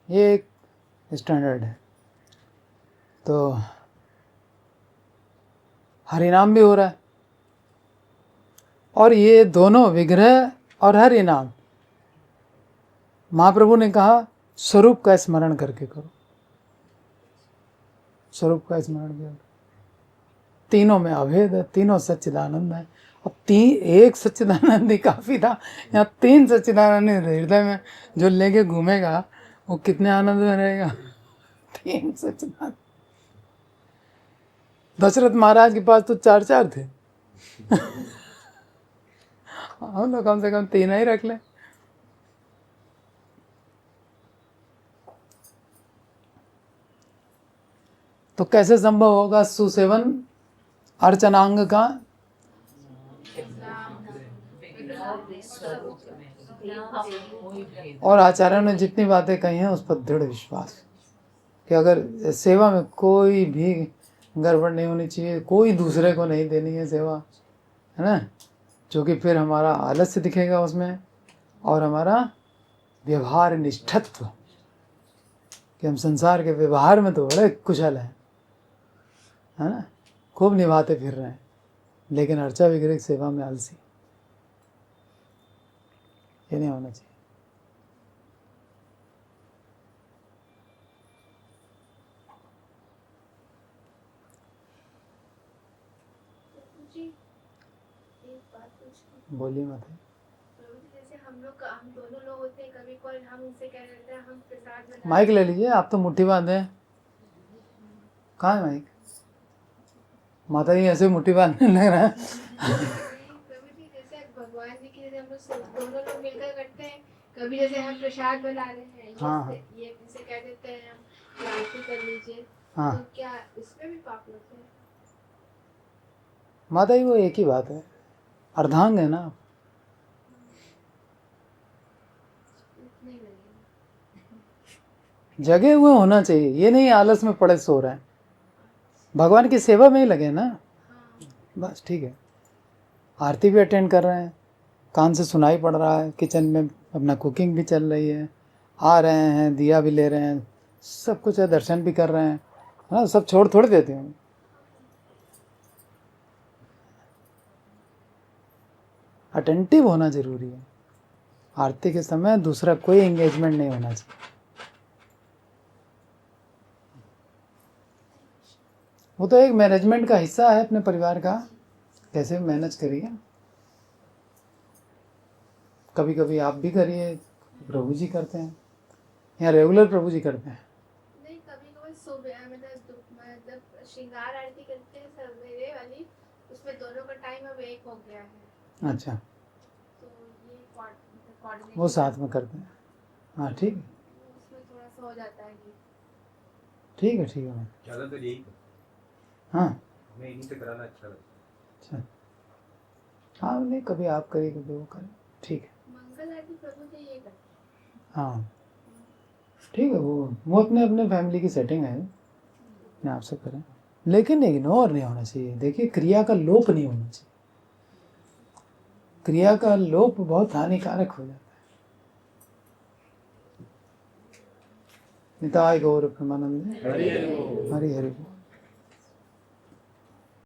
ये एक स्टैंडर्ड है। तो हरिनाम भी हो रहा है, और ये दोनों विग्रह और हरिनाम महाप्रभु ने कहा स्वरूप का स्मरण करके करो, स्वरूप का स्मरण करो। तीनों में अभेद है, तीनों सच्चिदानंद है। अब एक सच्चिदानंद ही काफी था, यहाँ 3 सच्चिदानंद हृदय में जो लेके घूमेगा वो कितने आनंद में रहेगा। 3 सच्चिदानंद। दशरथ महाराज के पास तो 4 थे। हम लोग कम से कम 3 ही रख लें। तो कैसे संभव होगा सुसेवन अर्चनांग का? और आचार्यों ने जितनी बातें कही हैं उस पर दृढ़ विश्वास कि अगर सेवा में कोई भी गड़बड़ नहीं होनी चाहिए, कोई दूसरे को नहीं देनी है सेवा, है ना, जो कि फिर हमारा आलस्य दिखेगा उसमें, और हमारा व्यवहार निष्ठत्व कि हम संसार के व्यवहार में तो बड़े कुशल हैं, है ना, खूब निभाते फिर रहे हैं, लेकिन अर्चा विग्रह की सेवा में आलसी, ये नहीं होना चाहिए। जी एक बात पूछनी। बोलिए मत। प्रभु जी, जैसे हम दोनों लोग होते हैं, कभी कोई हम उनसे कह देते हैं हम प्रसाद बना। माइक ले लीजिए, आप तो मुट्ठी बांधे हैं। कहाँ है माइक? माता जी ऐसे मुट्ठी बांधने लग रहा है। प्रभु जी, जैसे भगवान जी की जैसे हम लोग दोनों लोग मिलकर करते हैं, कभी जैसे हम प्रसाद बना रहे हैं, हाँ। ये इनसे कह देते हैं हम आरती कर लीजिए, हाँ। तो क्या इसमें भी पाप लगते हैं? माता जी वो एक ही बात है, अर्धांग है ना आप। नहीं लगेगा। जगे हुए होना चाहिए, ये नहीं आलस में पड़े सो रहे हैं, भगवान की सेवा में ही लगे ना, बस ठीक है। आरती भी अटेंड कर रहे हैं, कान से सुनाई पड़ रहा है, किचन में अपना कुकिंग भी चल रही है, आ रहे हैं, दिया भी ले रहे हैं, सब कुछ है, दर्शन भी कर रहे हैं, हाँ, सब छोड़ थोड़ी देते हैं। अटेंटिव होना जरूरी है। आरती के समय दूसरा कोई एंगेजमेंट नहीं होना चाहिए। वो तो एक मैनेजमेंट का हिस्सा है अपने परिवार का, कैसे मैनेज करिए। कभी कभी आप भी करिए, प्रभु जी करते हैं, या रेगुलर प्रभु जी करते हैं? नहीं, कभी कभी सुबह मतलब श्रृंगार आरती करते हैं सवेरे वाली, उसमें दोनों का टाइम अब एक हो गया है। अच्छा, तो ये कोऑर्डिनेट वो साथ में करते हैं, हाँ ठीक है, उसमें थोड़ा सा हो जाता है कि ठीक है, ठीक है। ज़्यादातर यही हाँ हमें इन्हीं से कराना अच्छा लगता है। अच्छा, हाँ नहीं, कभी आप करिए कभी वो करें, ठीक है। मंगल आरती प्रभु जी ये करते हैं। हाँ ठीक है, वो अपने अपने फैमिली की सेटिंग है, अपने आप से करें, लेकिन इग्नोर नहीं होना चाहिए। देखिए, क्रिया का लोप नहीं होना चाहिए, क्रिया का लोप बहुत हानिकारक हो जाता है। निताय गौर प्रेमानंद, हरि हरि बोल।